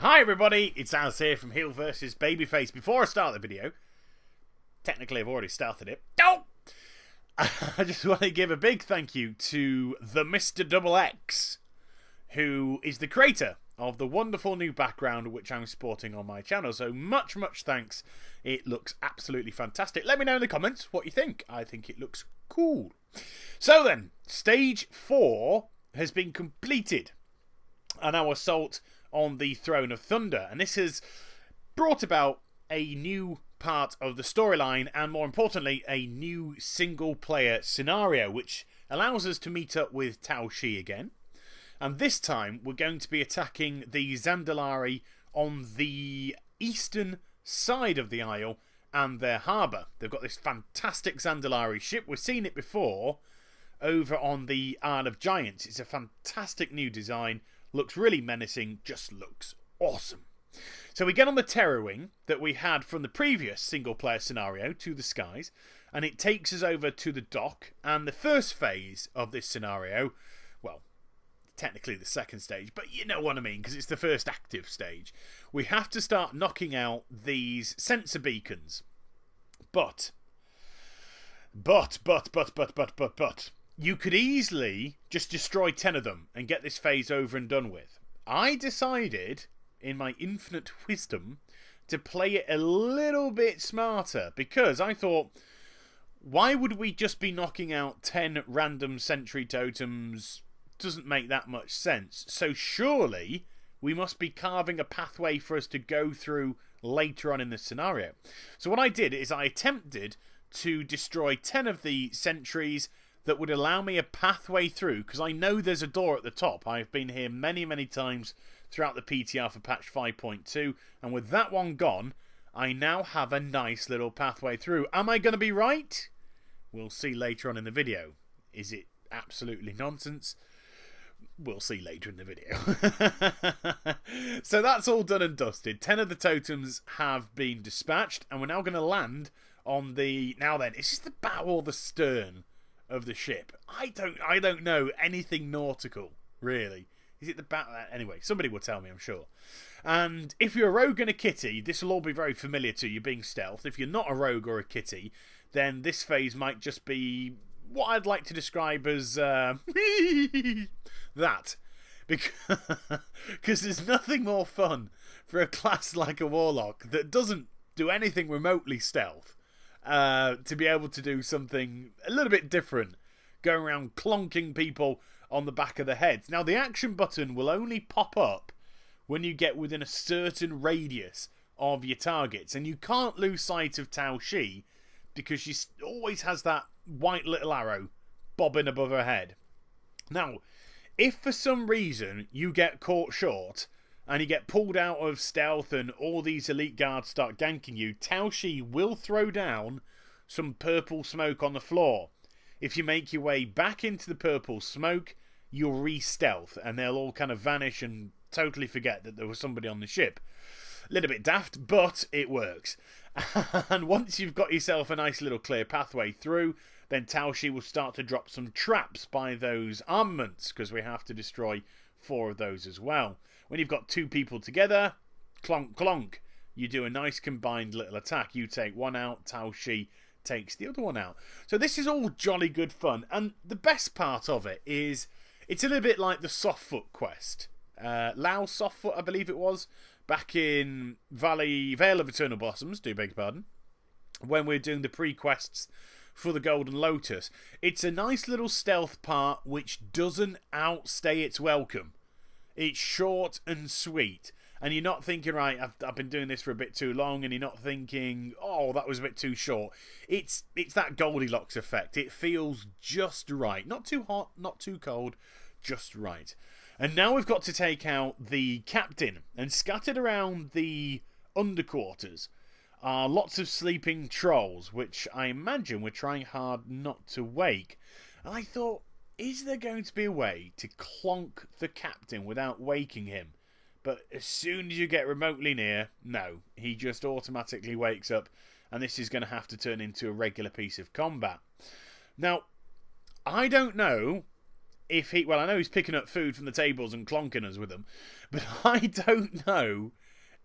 Hi everybody, it's Az here from Heel vs Babyface. Before I start the video, technically I've already started it. Oh! I just want to give a big thank you to the Mr. Double X, who is the creator of the wonderful new background which I'm sporting on my channel. So much thanks. It looks absolutely fantastic. Let me know in the comments what you think. I think it looks cool. So then, stage 4 has been completed, and our assault on the Throne of Thunder, and this has brought about a new part of the storyline and, more importantly, a new single player scenario which allows us to meet up with Tao Shi again, and this time we're going to be attacking the Zandalari on the eastern side of the Isle and their harbour. They've got this fantastic Zandalari ship. We've seen it before over on the Isle of Giants. It's a fantastic new design. Looks really menacing, just looks awesome. So we get on the Terror Wing that we had from the previous single-player scenario to the skies, and it takes us over to the dock, and the first phase of this scenario, well, technically the second stage, but you know what I mean, because it's the first active stage. We have to start knocking out these sensor beacons. But, you could easily just destroy 10 of them and get this phase over and done with. I decided, in my infinite wisdom, to play it a little bit smarter, because I thought, why would we just be knocking out 10 random sentry totems? Doesn't make that much sense. So surely we must be carving a pathway for us to go through later on in the scenario. So what I did is I attempted to destroy 10 of the sentries that would allow me a pathway through, because I know there's a door at the top. I've been here many times throughout the PTR for patch 5.2, and with that one gone, I now have a nice little pathway through. Am I going to be right? We'll see later on in the video. Is it absolutely nonsense? We'll see later in the video. So that's all done and dusted. 10 of the totems have been dispatched, and we're now going to land on the... Now then, is this the bow or the stern of the ship? I don't know anything nautical, really. Is it the back? Anyway, somebody will tell me, I'm sure. And if you're a rogue and a kitty, this will all be very familiar to you, being stealth. If you're not a rogue or a kitty, then this phase might just be what I'd like to describe as that. Because there's nothing more fun for a class like a warlock that doesn't do anything remotely stealth to be able to do something a little bit different, going around clonking people on the back of the heads. Now, the action button will only pop up when you get within a certain radius of your targets, and you can't lose sight of Tao Shi because she always has that white little arrow bobbing above her head. Now, if for some reason you get caught short and you get pulled out of stealth and all these elite guards start ganking you, Tao Shi will throw down some purple smoke on the floor. If you make your way back into the purple smoke, you'll re-stealth, and they'll all kind of vanish and totally forget that there was somebody on the ship. A little bit daft, but it works. And once you've got yourself a nice little clear pathway through, then Tao Shi will start to drop some traps by those armaments, because we have to destroy 4 of those as well. When you've got 2 people together, clonk clonk, you do a nice combined little attack. You take one out, Tao Shi takes the other one out. So this is all jolly good fun, and the best part of it is it's a little bit like the Softfoot quest. Lao Softfoot, I believe it was, back in Vale of Eternal Blossoms, do beg your pardon, when we're doing the pre-quests for the Golden Lotus. It's a nice little stealth part which doesn't outstay its welcome. It's short and sweet, and you're not thinking, right, I've been doing this for a bit too long, and you're not thinking, oh, that was a bit too short. It's that Goldilocks effect. It feels just right. Not too hot, not too cold, just right. And now we've got to take out the captain, and scattered around the underquarters are lots of sleeping trolls, which I imagine we're trying hard not to wake. And I thought, is there going to be a way to clonk the captain without waking him? But as soon as you get remotely near, no, he just automatically wakes up, and this is going to have to turn into a regular piece of combat. Now, I don't know if he... Well, I know he's picking up food from the tables and clonking us with them, but I don't know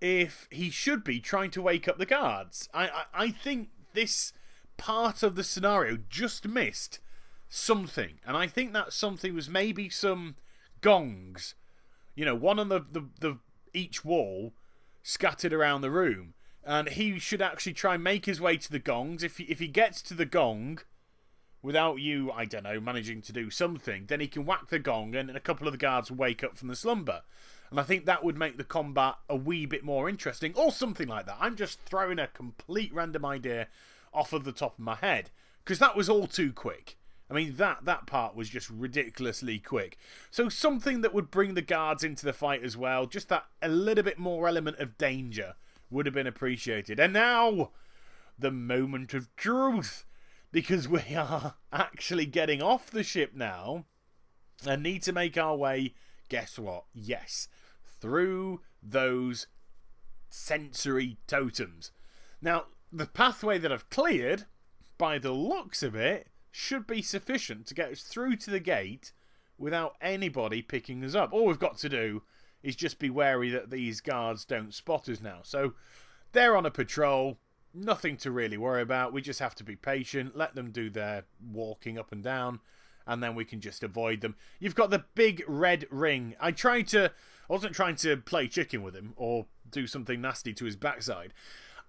if he should be trying to wake up the guards. I think this part of the scenario just missed something, and I think that something was maybe some gongs, one on the each wall scattered around the room, and he should actually try and make his way to the gongs. If he gets to the gong without you, I don't know, managing to do something, then he can whack the gong and a couple of the guards will wake up from the slumber. And I think that would make the combat a wee bit more interesting, or something like that. I'm just throwing a complete random idea off of the top of my head, because that was all too quick. I mean, that part was just ridiculously quick. So something that would bring the guards into the fight as well, just that a little bit more element of danger would have been appreciated. And now, the moment of truth, because we are actually getting off the ship now and need to make our way, guess what? Yes, through those sensory totems. Now, the pathway that I've cleared, by the looks of it, should be sufficient to get us through to the gate without anybody picking us up. All we've got to do is just be wary that these guards don't spot us now. So they're on a patrol, nothing to really worry about. We just have to be patient, let them do their walking up and down, and then we can just avoid them. You've got the big red ring. I wasn't trying to play chicken with him or do something nasty to his backside.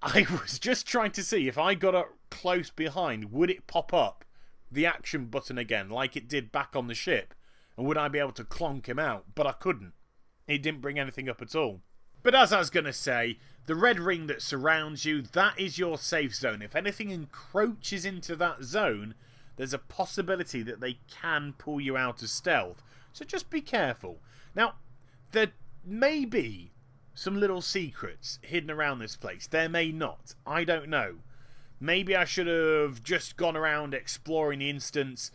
I was just trying to see if I got up close behind, would it pop up the action button again like it did back on the ship? And would I be able to clonk him out? But I couldn't. It didn't bring anything up at all. But as I was going to say, the red ring that surrounds you, that is your safe zone. If anything encroaches into that zone, there's a possibility that they can pull you out of stealth. So just be careful. Now, there may be some little secrets hidden around this place. There may not. I don't know. Maybe I should have just gone around exploring the instance,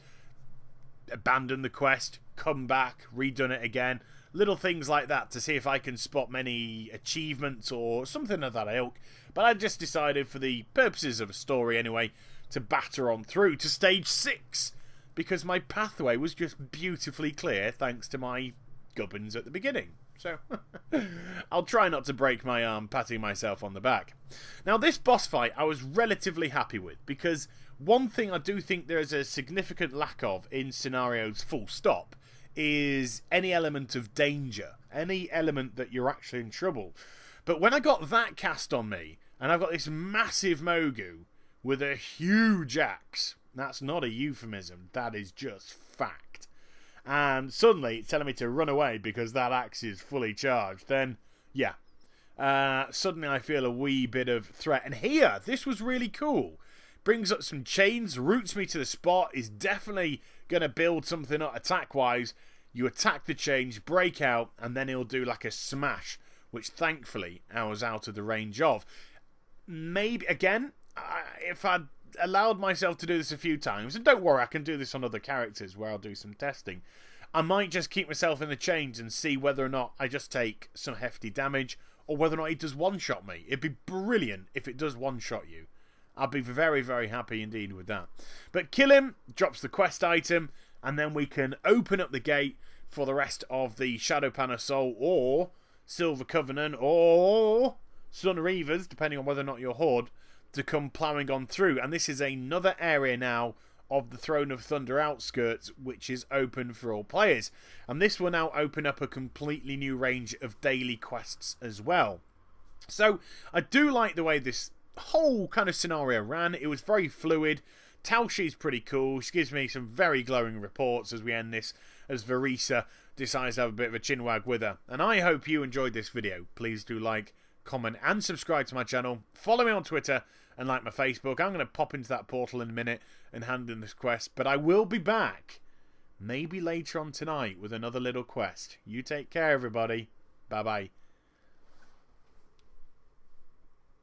abandoned the quest, come back, redone it again. Little things like that to see if I can spot many achievements or something of that ilk. But I just decided, for the purposes of a story anyway, to batter on through to stage 6. Because my pathway was just beautifully clear thanks to my gubbins at the beginning. So, I'll try not to break my arm patting myself on the back. Now, this boss fight I was relatively happy with, because one thing I do think there is a significant lack of in scenarios full stop is any element of danger, any element that you're actually in trouble. But when I got that cast on me, and I've got this massive Mogu with a huge axe, that's not a euphemism, that is just fact, and suddenly it's telling me to run away because that axe is fully charged, then yeah, suddenly I feel a wee bit of threat. And here, this was really cool. Brings up some chains, routes me to the spot, is definitely going to build something up attack-wise. You attack the chains, break out, and then he'll do like a smash, which thankfully I was out of the range of. Maybe, again, if I'd allowed myself to do this a few times, and don't worry, I can do this on other characters where I'll do some testing, I might just keep myself in the chains and see whether or not I just take some hefty damage, or whether or not he does one-shot me. It'd be brilliant if it does one-shot you. I'd be very, very happy indeed with that. But kill him, drops the quest item, and then we can open up the gate for the rest of the Shadowpan Assault, or Silver Covenant, or Sun Reavers, depending on whether or not you're Horde, to come ploughing on through. And this is another area now of the Throne of Thunder outskirts, which is open for all players. And this will now open up a completely new range of daily quests as well. So I do like the way this whole kind of scenario ran. It was very fluid. Taoshi's pretty cool. She gives me some very glowing reports as we end this, as Verisa decides to have a bit of a chinwag with her. And I hope you enjoyed this video. Please do like, comment and subscribe to my channel. Follow me on Twitter and like my Facebook. I'm going to pop into that portal in a minute and hand in this quest. But I will be back maybe later on tonight with another little quest. You take care, everybody. Bye bye.